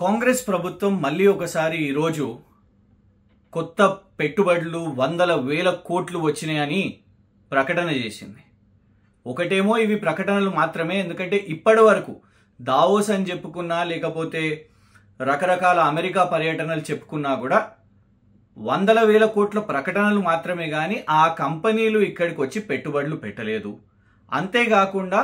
కాంగ్రెస్ ప్రభుత్వం మళ్ళీ ఒకసారి ఈరోజు కొత్త పెట్టుబడులు వందల వేల కోట్లు వచ్చినాయని ప్రకటన చేసింది. ఒకటేమో ఇవి ప్రకటనలు మాత్రమే, ఎందుకంటే ఇప్పటి వరకు దావోస్ అని చెప్పుకున్నా లేకపోతే రకరకాల అమెరికా పర్యటనలు చెప్పుకున్నా కూడా వందల వేల కోట్ల ప్రకటనలు మాత్రమే కానీ ఆ కంపెనీలు ఇక్కడికి వచ్చి పెట్టుబడులు పెట్టలేదు. అంతేకాకుండా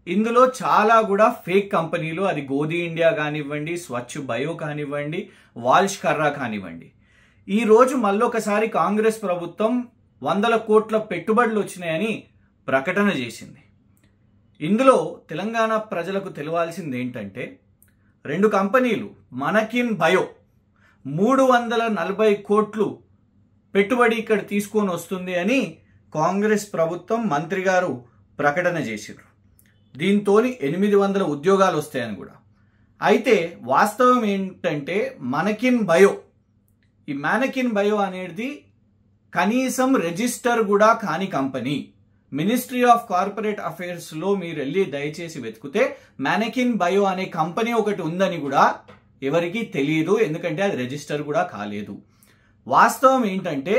ఇందులో చాలా కూడా ఫేక్ కంపెనీలు, అది గోధి ఇండియా కానివ్వండి, స్వచ్ఛ బయో కానివ్వండి, వాల్ష్ కర్రా కానివ్వండి. ఈరోజు మళ్ళొకసారి కాంగ్రెస్ ప్రభుత్వం వందల కోట్ల పెట్టుబడులు వచ్చినాయని ప్రకటన చేసింది. ఇందులో తెలంగాణ ప్రజలకు తెలియాల్సింది ఏంటంటే, రెండు కంపెనీలు మనకిన్ బయో 340 కోట్లు పెట్టుబడి ఇక్కడ తీసుకొని వస్తుంది అని కాంగ్రెస్ ప్రభుత్వం మంత్రి గారు ప్రకటన చేశారు. దీంతో 800 ఉద్యోగాలు వస్తాయని కూడా. అయితే వాస్తవం ఏంటంటే మనకిన్ బయో, ఈ మానకిన్ బయో అనేది కనీసం రిజిస్టర్ కూడా కాని company. Ministry of corporate affairs లో మీరు వెళ్ళి దయచేసి వెతికితే మానకిన్ బయో అనే కంపెనీ ఒకటి ఉందని కూడా ఎవరికి తెలియదు, ఎందుకంటే అది రిజిస్టర్ కూడా కాలేదు. వాస్తవం ఏంటంటే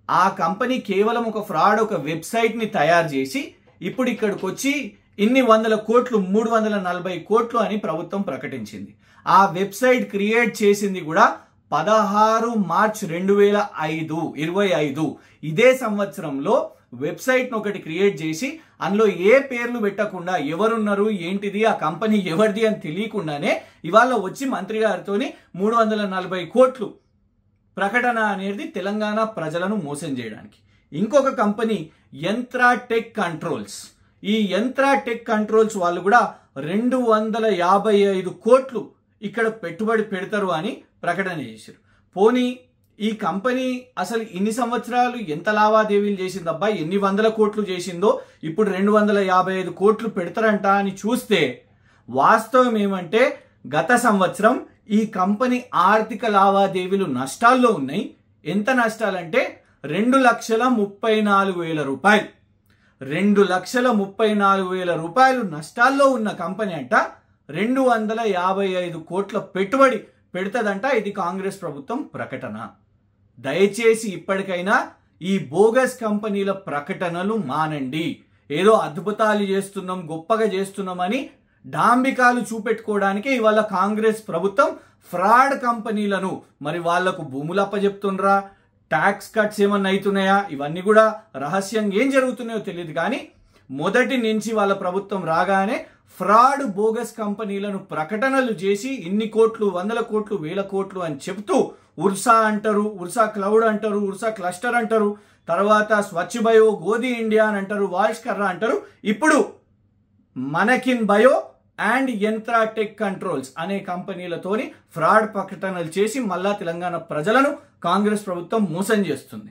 ఆ కంపెనీ కేవలం ఒక ఫ్రాడ్, ఒక వెబ్సైట్ ని తయారు చేసి ఇప్పుడు ఇక్కడికి వచ్చి ఇన్ని వందల కోట్లు 340 కోట్లు అని ప్రభుత్వం ప్రకటించింది. ఆ వెబ్సైట్ క్రియేట్ చేసింది కూడా 16 మార్చ్ 2025. ఇదే సంవత్సరంలో వెబ్సైట్ ఒకటి క్రియేట్ చేసి అందులో ఏ పేర్లు పెట్టకుండా ఎవరున్నారు ఏంటిది ఆ కంపెనీ ఎవరిది అని తెలియకుండానే ఇవాళ వచ్చి మంత్రి గారితో 340 కోట్లు ప్రకటన అనేది తెలంగాణ ప్రజలను మోసం చేయడానికి. ఇంకొక కంపెనీ యంత్రా టెక్ కంట్రోల్స్. ఈ యంత్రా టెక్ కంట్రోల్స్ వాళ్ళు కూడా 255 కోట్లు ఇక్కడ పెట్టుబడి పెడతారు అని ప్రకటన చేశారు. పోనీ ఈ కంపెనీ అసలు ఇన్ని సంవత్సరాలు ఎంత లావాదేవీలు చేసిందబ్బా, ఎన్ని వందల కోట్లు చేసిందో, ఇప్పుడు 255 కోట్లు పెడతారంట అని చూస్తే వాస్తవం ఏమంటే గత సంవత్సరం ఈ కంపెనీ ఆర్థిక లావాదేవీలు నష్టాల్లో ఉన్నాయి. ఎంత నష్టాలంటే 2,34,000 రూపాయలు. 2,34,000 రూపాయలు నష్టాల్లో ఉన్న కంపెనీ అంట 255 కోట్ల పెట్టుబడి పెడతదంట. ఇది కాంగ్రెస్ ప్రభుత్వం ప్రకటన. దయచేసి ఇప్పటికైనా ఈ బోగస్ కంపెనీల ప్రకటనలు మానండి. ఏదో అద్భుతాలు చేస్తున్నాం, గొప్పగా చేస్తున్నామని డాంబికాలు చూపెట్టుకోవడానికి ఇవాళ కాంగ్రెస్ ప్రభుత్వం ఫ్రాడ్ కంపెనీలను, మరి వాళ్లకు భూములు అప్పచెప్తుండ్రా, ట్యాక్స్ కట్స్ ఏమన్నా అవుతున్నాయా, ఇవన్నీ కూడా రహస్యంగా ఏం జరుగుతున్నాయో తెలియదు. కానీ మొదటి నుంచి వాళ్ళ ప్రభుత్వం రాగానే ఫ్రాడ్ బోగస్ కంపెనీలను ప్రకటనలు చేసి ఇన్ని కోట్లు, వందల కోట్లు, వేల కోట్లు అని చెప్తూ ఉర్సా అంటారు, ఉర్సా క్లౌడ్ అంటారు, ఉర్సా క్లస్టర్ అంటారు, తర్వాత స్వచ్ఛ బయో, గోధి ఇండియా అని అంటారు, వాల్ష్ కర్రా అంటారు. ఇప్పుడు మనకిన్ బయో అండ్ యంత్రా టెక్ కంట్రోల్స్ అనే కంపెనీలతోని ఫ్రాడ్ ప్రకటనలు చేసి మళ్ళా తెలంగాణ ప్రజలను కాంగ్రెస్ ప్రభుత్వం మోసం చేస్తుంది.